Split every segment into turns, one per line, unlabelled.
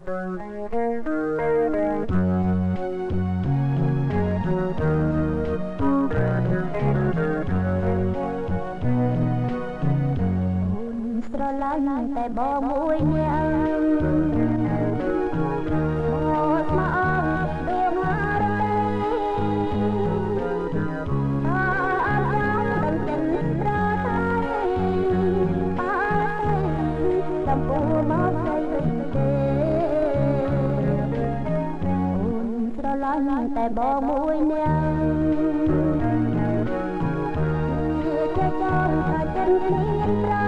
ស្រឡាញ់តែបងមួយនាក់មកស្មោះដួងហារតីអើចាំដឹងចិនប្រថៃប៉ាតំពូមកស្រីទេអូនស្រឡាញ់តែបងមួយនាក់ជាចង់ថាចិនគ្នាប្រា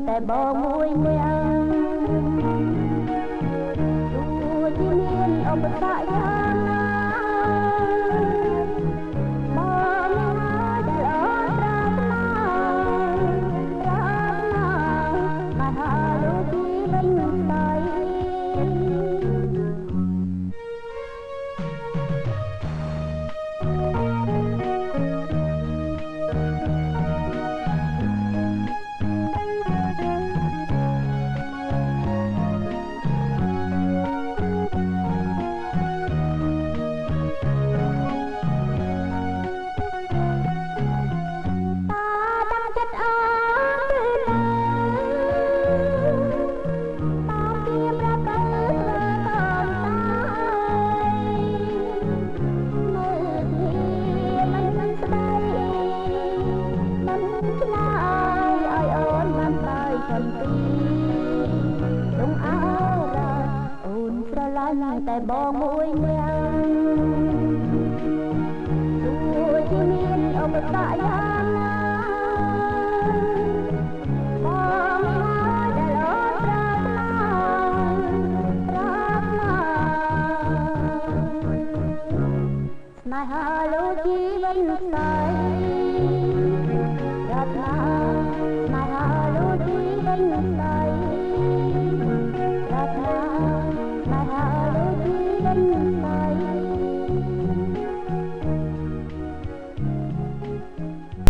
តែបងមួយនាក់ទោះជាមានឧបសគ្គយ៉ាងណាបងណាដែលអូនប្រាថ្នាមកហៅលោកជីវិញស្ដីតែបងមួយនាក់